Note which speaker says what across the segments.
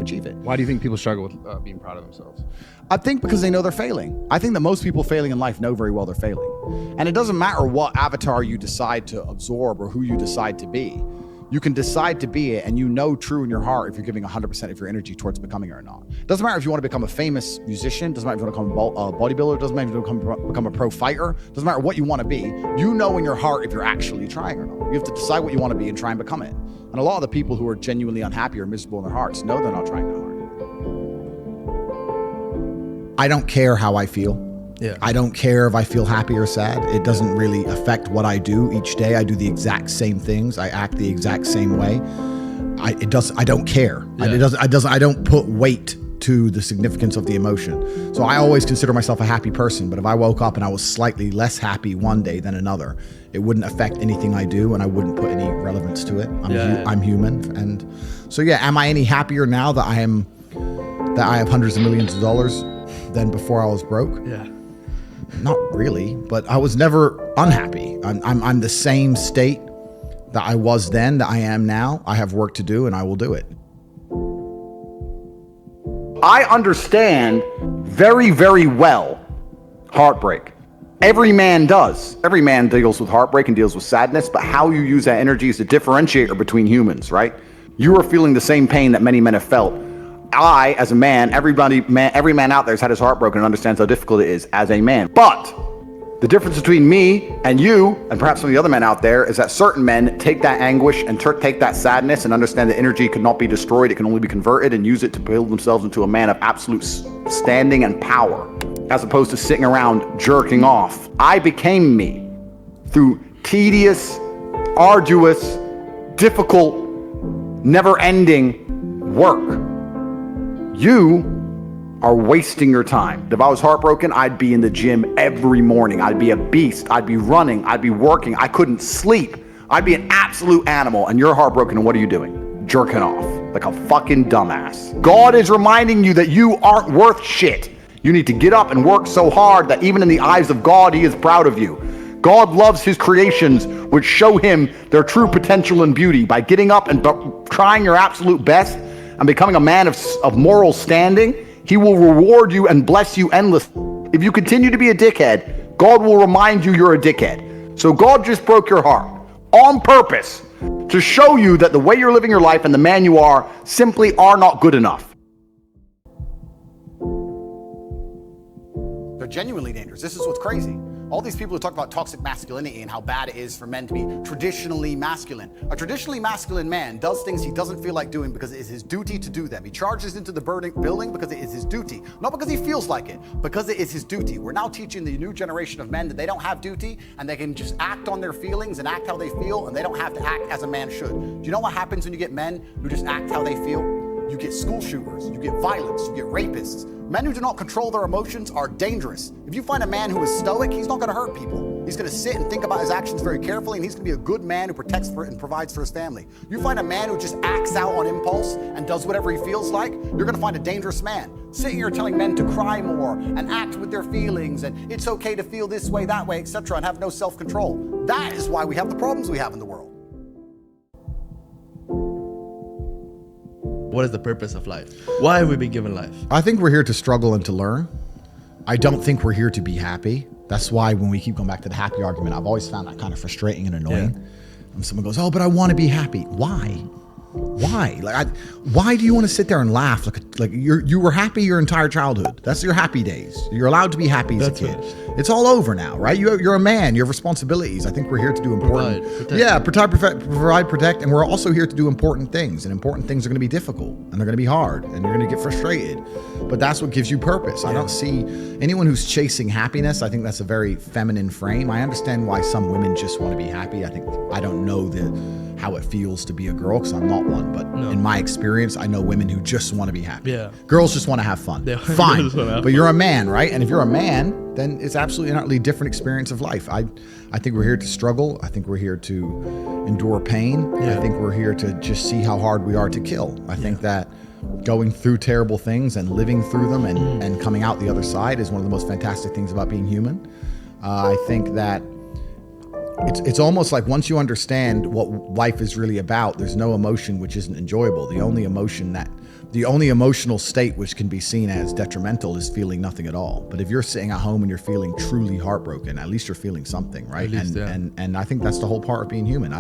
Speaker 1: achieve it.
Speaker 2: Why do you think people struggle with being proud of themselves?
Speaker 1: I think because they know they're failing. I think that most people failing in life know very well they're failing. And it doesn't matter what avatar you decide to absorb or who you decide to be. You can decide to be it, and you know true in your heart if you're giving 100% of your energy towards becoming it or not. Doesn't matter if you want to become a famous musician, doesn't matter if you want to become a bodybuilder, doesn't matter if you want to become a pro fighter, doesn't matter what you want to be. You know in your heart if you're actually trying or not. You have to decide what you want to be and try and become it. And a lot of the people who are genuinely unhappy or miserable in their hearts know they're not trying that hard. I don't care how I feel.
Speaker 2: Yeah.
Speaker 1: I don't care if I feel happy or sad. It doesn't really affect what I do each day. I do the exact same things. I act the exact same way. I don't care.
Speaker 2: Yeah.
Speaker 1: I don't put weight to the significance of the emotion. So I always consider myself a happy person, but if I woke up and I was slightly less happy one day than another, it wouldn't affect anything I do, and I wouldn't put any relevance to it. I'm human. And so yeah, am I any happier now that I have hundreds of millions of dollars than before I was broke?
Speaker 2: Yeah.
Speaker 1: Not really, but I was never unhappy. I'm the same state that I was then, that I am now. I have work to do, and I will do it. I understand very, very well heartbreak. Every man does. Every man deals with heartbreak and deals with sadness, but how you use that energy is a differentiator between humans, right? You are feeling the same pain that many men have felt. I, as a man, every man out there has had his heart broken and understands how difficult it is as a man. But the difference between me and you, and perhaps some of the other men out there, is that certain men take that anguish and take that sadness and understand that energy could not be destroyed, it can only be converted, and use it to build themselves into a man of absolute standing and power, as opposed to sitting around jerking off. I became me through tedious, arduous, difficult, never-ending work. You are wasting your time. If I was heartbroken, I'd be in the gym every morning. I'd be a beast. I'd be running. I'd be working. I couldn't sleep. I'd be an absolute animal. And you're heartbroken, and what are you doing? Jerking off like a fucking dumbass. God is reminding you that you aren't worth shit. You need to get up and work so hard that even in the eyes of God, he is proud of you. God loves his creations, which show him their true potential and beauty. By getting up and trying your absolute best and becoming a man of moral standing, he will reward you and bless you endlessly. If you continue to be a dickhead, God will remind you you're a dickhead. So God just broke your heart on purpose to show you that the way you're living your life and the man you are simply are not good enough. They're genuinely dangerous. This is what's crazy. All these people who talk about toxic masculinity and how bad it is for men to be traditionally masculine. A traditionally masculine man does things he doesn't feel like doing because it is his duty to do them. He charges into the building because it is his duty. Not because he feels like it, because it is his duty. We're now teaching the new generation of men that they don't have duty and they can just act on their feelings and act how they feel, and they don't have to act as a man should. Do you know what happens when you get men who just act how they feel? You get school shooters, you get violence, you get rapists. Men who do not control their emotions are dangerous. If you find a man who is stoic, he's not going to hurt people. He's going to sit and think about his actions very carefully, and he's going to be a good man who protects and provides for his family. You find a man who just acts out on impulse and does whatever he feels like, you're going to find a dangerous man. Sitting here telling men to cry more and act with their feelings, and it's okay to feel this way, that way, etc., and have no self-control. That is why we have the problems we have in the world.
Speaker 3: What is the purpose of life? Why have we been given life?
Speaker 1: I think we're here to struggle and to learn. I don't think we're here to be happy. That's why when we keep going back to the happy argument, I've always found that kind of frustrating and annoying. Yeah. When someone goes, oh, but I want to be happy. Why? Why? Why do you want to sit there and laugh? Like you were happy your entire childhood. That's your happy days. You're allowed to be happy as a kid. Right. It's all over now, right? You're a man. You have responsibilities. I think we're here to do important. Provide, protect, and we're also here to do important things. And important things are going to be difficult, and they're going to be hard, and you're going to get frustrated. But that's what gives you purpose. Yeah. I don't see anyone who's chasing happiness. I think that's a very feminine frame. I understand why some women just want to be happy. I don't know how it feels to be a girl, because I'm not one, but in my experience, I know women who just want to be happy. Yeah. Girls just want to have fun. Fine. But you're a man, right? And if you're a man, then it's absolutely an utterly different experience of life. I think we're here to struggle. I think we're here to endure pain. Yeah. I think we're here to just see how hard we are to kill. I think that going through terrible things and living through them and coming out the other side is one of the most fantastic things about being human. I think that It's almost like once you understand what life is really about, there's no emotion which isn't enjoyable. The only emotional state which can be seen as detrimental is feeling nothing at all. But if you're sitting at home and you're feeling truly heartbroken, at least you're feeling something, right?
Speaker 3: At least,
Speaker 1: And I think that's the whole part of being human.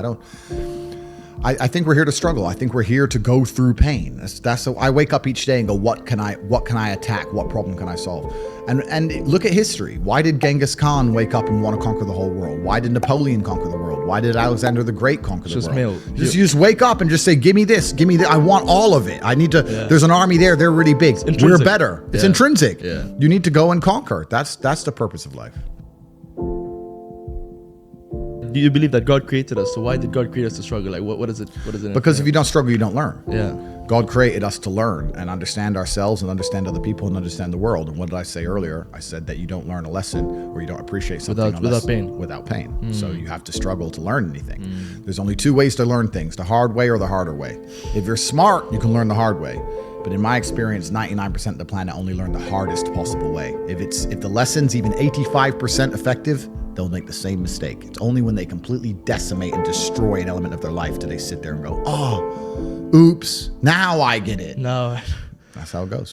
Speaker 1: I think we're here to struggle. I think we're here to go through pain. That's so I wake up each day and go, what can I attack? What problem can I solve? And look at history. Why did Genghis Khan wake up and want to conquer the whole world? Why did Napoleon conquer the world? Why did Alexander the Great conquer the world? You just wake up and just say, give me this, give me that. I want all of it. I need to, there's an army there. They're really big. We're better. It's intrinsic.
Speaker 3: Yeah.
Speaker 1: You need to go and conquer. That's the purpose of life.
Speaker 3: Do you believe that God created us? So why did God create us to struggle? Like, what is it?
Speaker 1: Because if you don't struggle, you don't learn.
Speaker 3: Yeah.
Speaker 1: God created us to learn and understand ourselves and understand other people and understand the world. And what did I say earlier? I said that you don't learn a lesson or you don't appreciate something
Speaker 3: without pain.
Speaker 1: Without pain. So you have to struggle to learn anything. There's only two ways to learn things: the hard way or the harder way. If you're smart, you can learn the hard way. But in my experience, 99% of the planet only learn the hardest possible way. If the lesson's even 85% effective, they'll make the same mistake. It's only when they completely decimate and destroy an element of their life do they sit there and go, oh, oops, now I get it.
Speaker 3: No.
Speaker 1: That's how it goes.